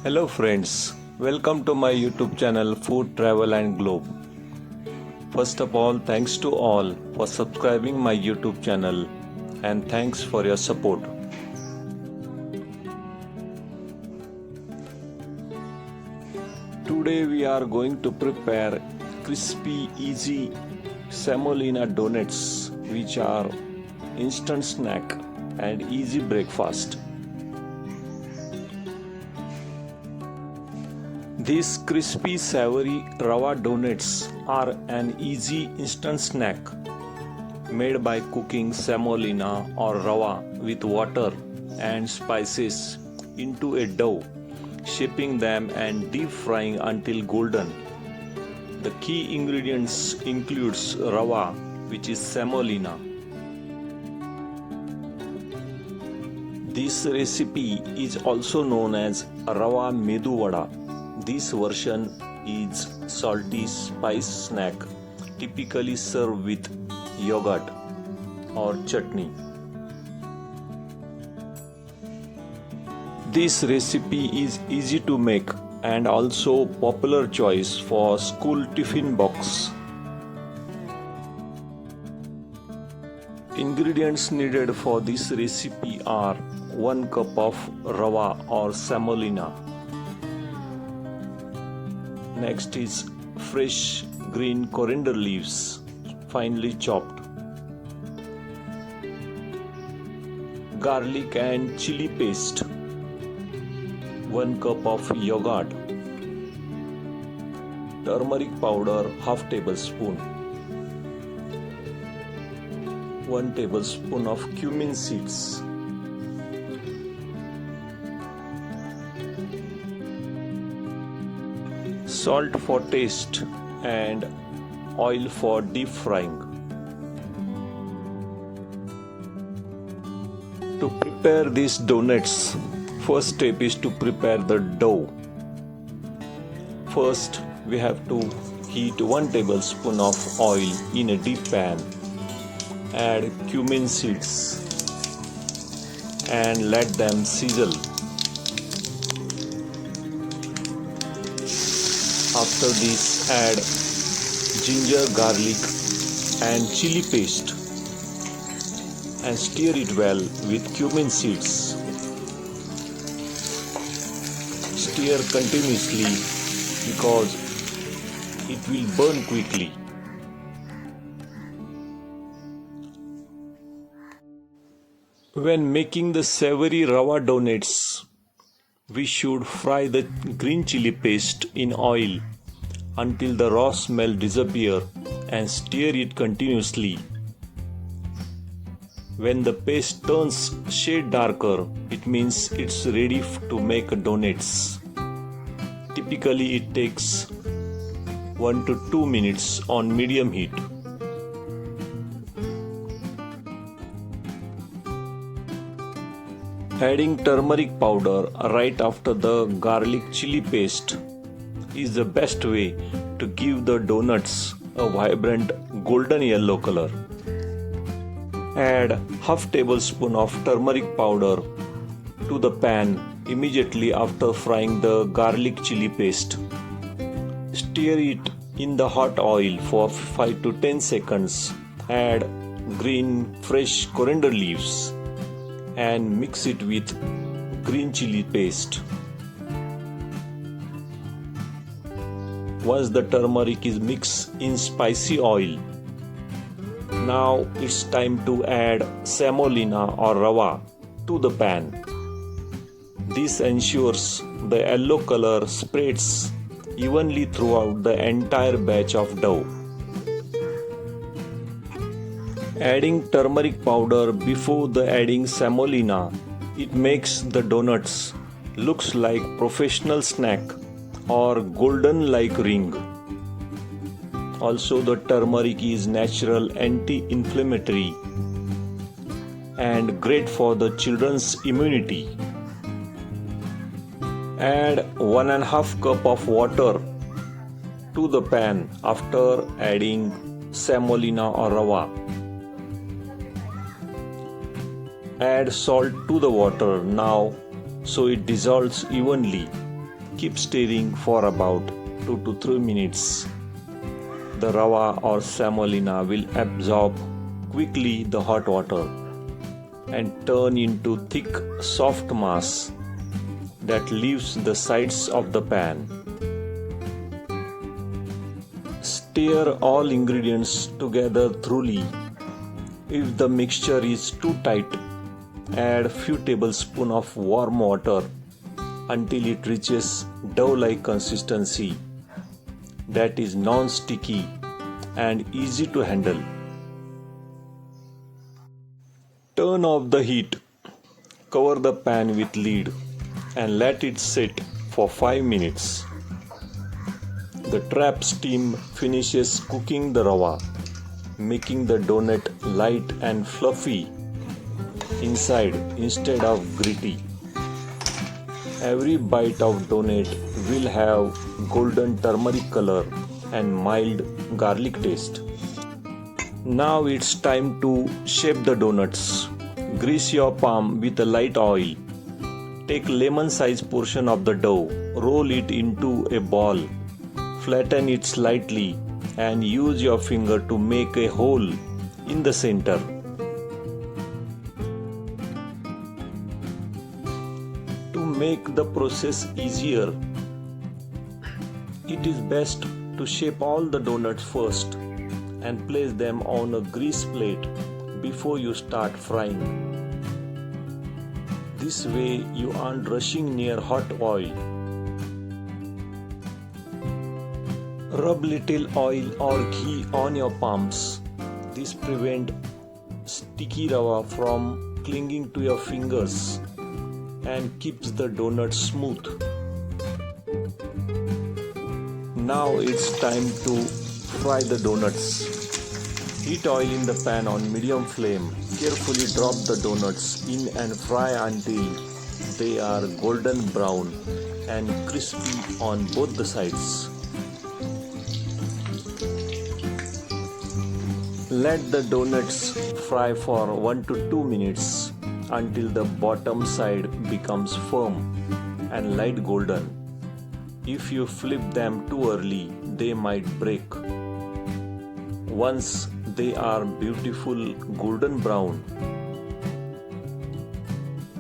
Hello friends, welcome to my YouTube channel Food Travel and Globe. First of all, thanks to all for subscribing my YouTube channel and thanks for your support. Today we are going to prepare crispy, easy Semolina Donuts, which are instant snack and easy breakfast. These crispy savory rava donuts are an easy instant snack made by cooking semolina or rava with water and spices into a dough, shaping them and deep frying until golden. The key ingredients includes rava, which is semolina. This recipe is also known as rava medu vada. This version is salty spice snack typically served with yogurt or chutney. This recipe is easy to make and also popular choice for school tiffin box. Ingredients needed for this recipe are 1 cup of rava or semolina. Next is fresh green coriander leaves, finely chopped. Garlic and chili paste. 1 cup of yogurt. Turmeric powder half tablespoon. 1 tablespoon of cumin seeds. Salt for taste and oil for deep frying. To prepare these donuts, first step is to prepare the dough. First, we have to heat 1 tablespoon of oil in a deep pan. Add cumin seeds and let them sizzle. After this, add ginger, garlic and chili paste and stir it well with cumin seeds. Stir continuously because it will burn quickly. When making the savory rava donuts, we should fry the green chili paste in oil until the raw smell disappears and stir it continuously. When the paste turns shade darker, it means it's ready to make donuts. Typically it takes 1 to 2 minutes on medium heat. Adding turmeric powder right after the garlic chili paste is the best way to give the donuts a vibrant golden yellow color. Add half tablespoon of turmeric powder to the pan immediately after frying the garlic chili paste. Stir it in the hot oil for 5 to 10 seconds. Add green fresh coriander leaves and mix it with green chili paste. Once the turmeric is mixed in spicy oil, now it's time to add semolina or rava to the pan. This ensures the yellow color spreads evenly throughout the entire batch of dough. Adding turmeric powder before adding semolina, it makes the donuts looks like professional snack or golden like ring. Also, the turmeric is natural anti-inflammatory and great for the children's immunity. Add 1.5 cup of water to the pan after adding semolina or rava. Add salt to the water now so it dissolves evenly. Keep stirring for about 2 to 3 minutes. The rava or semolina will absorb quickly the hot water and turn into thick, soft mass that leaves the sides of the pan. Stir all ingredients together thoroughly. If the mixture is too tight, add few tablespoons of warm water until it reaches dough-like consistency that is non-sticky and easy to handle. Turn off the heat, cover the pan with lid and let it sit for 5 minutes. The trap steam finishes cooking the rava, making the donut light and fluffy inside instead of gritty. Every bite of donut will have golden turmeric color and mild garlic taste. Now it's time to shape the donuts. Grease your palm with a light oil. Take lemon-sized portion of the dough, roll it into a ball, flatten it slightly and use your finger to make a hole in the center. To make the process easier, it is best to shape all the donuts first and place them on a grease plate before you start frying. This way you aren't rushing near hot oil. Rub little oil or ghee on your palms. This prevents sticky rava from clinging to your fingers and keeps the donut smooth. Now it's time to fry the donuts. Heat oil in the pan on medium flame. Carefully drop the donuts in and fry until they are golden brown and crispy on both the sides. Let the donuts fry for 1 to 2 minutes until the bottom side becomes firm and light golden. If you flip them too early, they might break. Once they are beautiful golden brown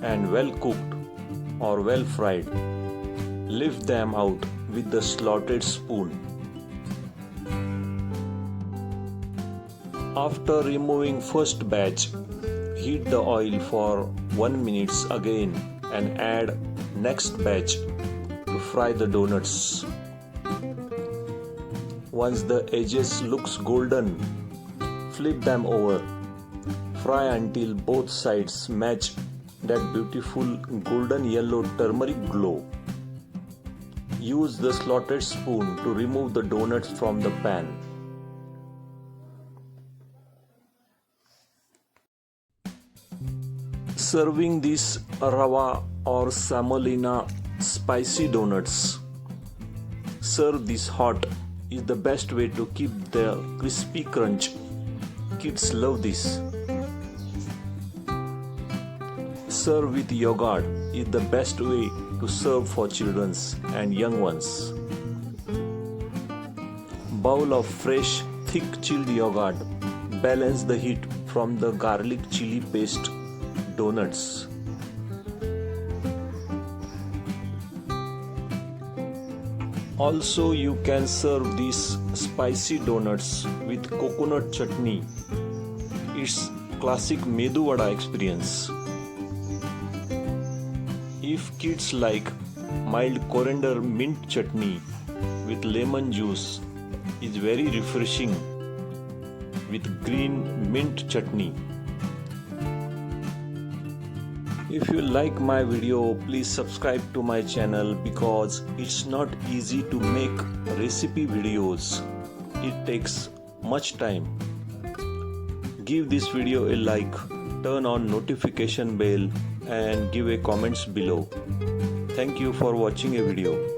and well cooked or well fried, lift them out with the slotted spoon. After removing first batch, heat the oil for 1 minute again and add next batch to fry the donuts. Once the edges looks golden, flip them over. Fry until both sides match that beautiful golden yellow turmeric glow. Use the slotted spoon to remove the donuts from the pan. Serving these rava or semolina spicy donuts. Serve this hot is the best way to keep the crispy crunch. Kids love this. Serve with yogurt is the best way to serve for children and young ones. Bowl of fresh, thick chilled yogurt. Balance the heat from the garlic chili paste donuts. Also, you can serve these spicy donuts with coconut chutney. It's classic medu vada experience. If kids like mild coriander mint chutney with lemon juice is very refreshing with green mint chutney. If you like my video, please subscribe to my channel because it's not easy to make recipe videos. It takes much time. Give this video a like, turn on notification bell and give a comments below. Thank you for watching a video.